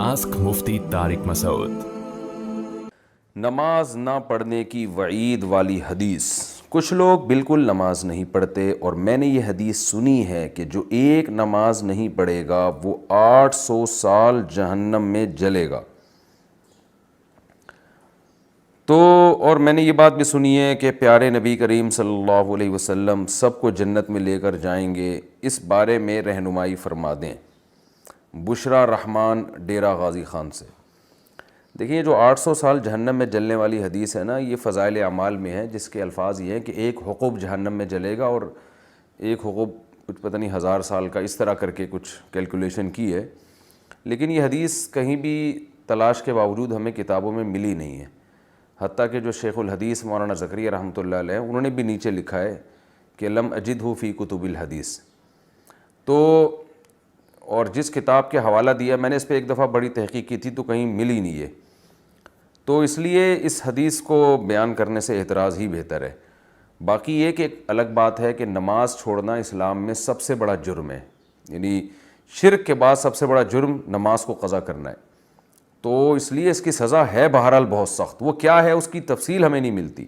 Ask مفتی طارق مسعود۔ نماز نہ پڑھنے کی وعید والی حدیث۔ کچھ لوگ بالکل نماز نہیں پڑھتے، اور میں نے یہ حدیث سنی ہے کہ جو ایک نماز نہیں پڑھے گا وہ 800 سال جہنم میں جلے گا۔ تو اور میں نے یہ بات بھی سنی ہے کہ پیارے نبی کریم صلی اللہ علیہ وسلم سب کو جنت میں لے کر جائیں گے، اس بارے میں رہنمائی فرما دیں۔ بشرا رحمان، ڈیرہ غازی خان سے۔ دیکھیے، جو 800 سال جہنم میں جلنے والی حدیث ہے نا، یہ فضائل اعمال میں ہے، جس کے الفاظ یہ ہیں کہ ایک حقوب جہنم میں جلے گا، اور ایک حقوب کچھ پتہ نہیں 1000 سال کا، اس طرح کر کے کچھ کیلکولیشن کی ہے۔ لیکن یہ حدیث کہیں بھی تلاش کے باوجود ہمیں کتابوں میں ملی نہیں ہے، حتیٰ کہ جو شیخ الحدیث مولانا زکریا رحمۃ اللہ علیہ انہوں نے بھی نیچے لکھا ہے کہ لم اجدہ فی کتب الحدیث۔ تو اور جس کتاب کے حوالہ دیا، میں نے اس پہ ایک دفعہ بڑی تحقیق کی تھی تو کہیں ملی نہیں ہے، تو اس لیے اس حدیث کو بیان کرنے سے اعتراض ہی بہتر ہے۔ باقی یہ کہ ایک الگ بات ہے کہ نماز چھوڑنا اسلام میں سب سے بڑا جرم ہے، یعنی شرک کے بعد سب سے بڑا جرم نماز کو قضا کرنا ہے، تو اس لیے اس کی سزا ہے بہرحال بہت سخت۔ وہ کیا ہے اس کی تفصیل ہمیں نہیں ملتی،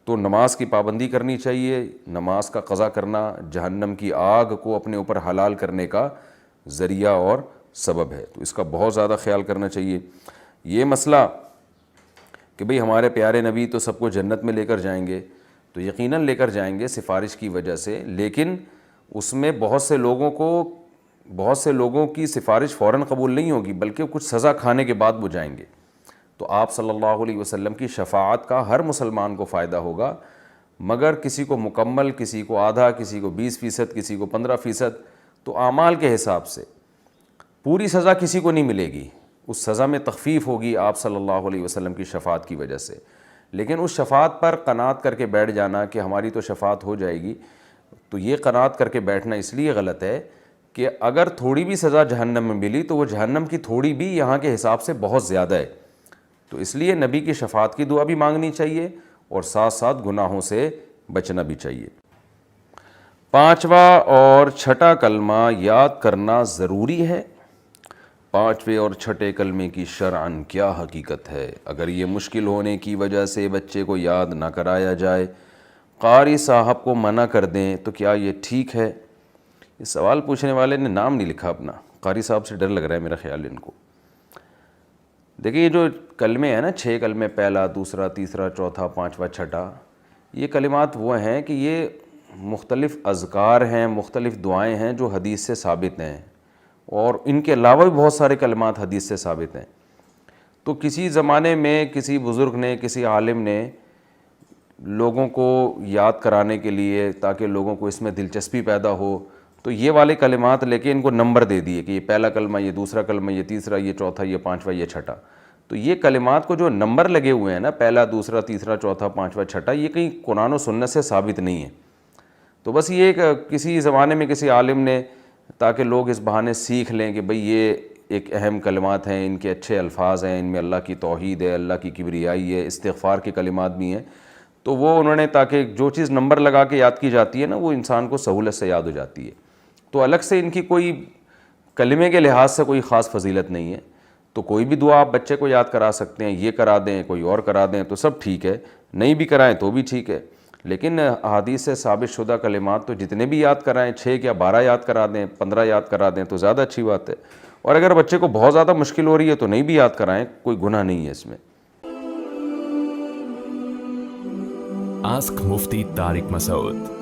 تو نماز کی پابندی کرنی چاہیے۔ نماز کا قضا کرنا جہنم کی آگ کو اپنے اوپر حلال کرنے کا ذریعہ اور سبب ہے، تو اس کا بہت زیادہ خیال کرنا چاہیے۔ یہ مسئلہ کہ بھئی ہمارے پیارے نبی تو سب کو جنت میں لے کر جائیں گے، تو یقیناً لے کر جائیں گے سفارش کی وجہ سے، لیکن اس میں بہت سے لوگوں کی سفارش فوراً قبول نہیں ہوگی، بلکہ کچھ سزا کھانے کے بعد وہ جائیں گے۔ تو آپ صلی اللہ علیہ وسلم کی شفاعت کا ہر مسلمان کو فائدہ ہوگا، مگر کسی کو مکمل، کسی کو آدھا، کسی کو 20%، کسی کو 15%، تو اعمال کے حساب سے پوری سزا کسی کو نہیں ملے گی۔ اس سزا میں تخفیف ہوگی آپ صلی اللہ علیہ وسلم کی شفاعت کی وجہ سے، لیکن اس شفاعت پر قناعت کر کے بیٹھ جانا کہ ہماری تو شفاعت ہو جائے گی، تو یہ قناعت کر کے بیٹھنا اس لیے غلط ہے کہ اگر تھوڑی بھی سزا جہنم میں ملی تو وہ جہنم کی تھوڑی بھی یہاں کے حساب سے بہت زیادہ ہے، تو اس لیے نبی کی شفاعت کی دعا بھی مانگنی چاہیے، اور ساتھ ساتھ گناہوں سے بچنا بھی چاہیے۔ 5واں اور چھٹا کلمہ یاد کرنا ضروری ہے۔ 5ویں اور چھٹے کلمے کی شرعاً کیا حقیقت ہے؟ اگر یہ مشکل ہونے کی وجہ سے بچے کو یاد نہ کرایا جائے، قاری صاحب کو منع کر دیں، تو کیا یہ ٹھیک ہے؟ اس سوال پوچھنے والے نے نام نہیں لکھا اپنا، قاری صاحب سے ڈر لگ رہا ہے میرا خیال ان کو۔ دیکھیے، یہ جو کلمے ہیں نا، 6 کلمے، پہلا، دوسرا، تیسرا، چوتھا، 5واں، چھٹا، یہ کلمات وہ ہیں کہ یہ مختلف اذکار ہیں، مختلف دعائیں ہیں جو حدیث سے ثابت ہیں، اور ان کے علاوہ بھی بہت سارے کلمات حدیث سے ثابت ہیں۔ تو کسی زمانے میں کسی بزرگ نے، کسی عالم نے لوگوں کو یاد کرانے کے لیے، تاکہ لوگوں کو اس میں دلچسپی پیدا ہو، تو یہ والے کلمات لے کے ان کو نمبر دے دیے کہ یہ پہلا کلمہ، یہ دوسرا کلمہ، یہ تیسرا، یہ چوتھا، یہ 5واں، یہ چھٹا۔ تو یہ کلمات کو جو نمبر لگے ہوئے ہیں نا، پہلا، دوسرا، تیسرا، چوتھا، 5واں، چھٹا، یہ کہیں قرآن و سنت سے ثابت نہیں ہے۔ تو بس یہ ایک کسی زمانے میں کسی عالم نے، تاکہ لوگ اس بہانے سیکھ لیں کہ بھئی یہ ایک اہم کلمات ہیں، ان کے اچھے الفاظ ہیں، ان میں اللہ کی توحید ہے، اللہ کی کبریائی ہے، استغفار کے کلمات بھی ہیں، تو وہ انہوں نے، تاکہ جو چیز نمبر لگا کے یاد کی جاتی ہے نا، وہ انسان کو سہولت سے یاد ہو جاتی ہے، تو الگ سے ان کی کوئی کلمے کے لحاظ سے کوئی خاص فضیلت نہیں ہے۔ تو کوئی بھی دعا آپ بچے کو یاد کرا سکتے ہیں، یہ کرا دیں، کوئی اور کرا دیں، تو سب ٹھیک ہے، نہیں بھی کرائیں تو بھی ٹھیک ہے، لیکن احادیث سے ثابت شدہ کلمات تو جتنے بھی یاد کرائیں، 6 یا 12 یاد کرا دیں، 15 یاد کرا دیں، تو زیادہ اچھی بات ہے۔ اور اگر بچے کو بہت زیادہ مشکل ہو رہی ہے تو نہیں بھی یاد کرائیں، کوئی گناہ نہیں ہے اس میں۔ آسک مفتی طارق مسعود۔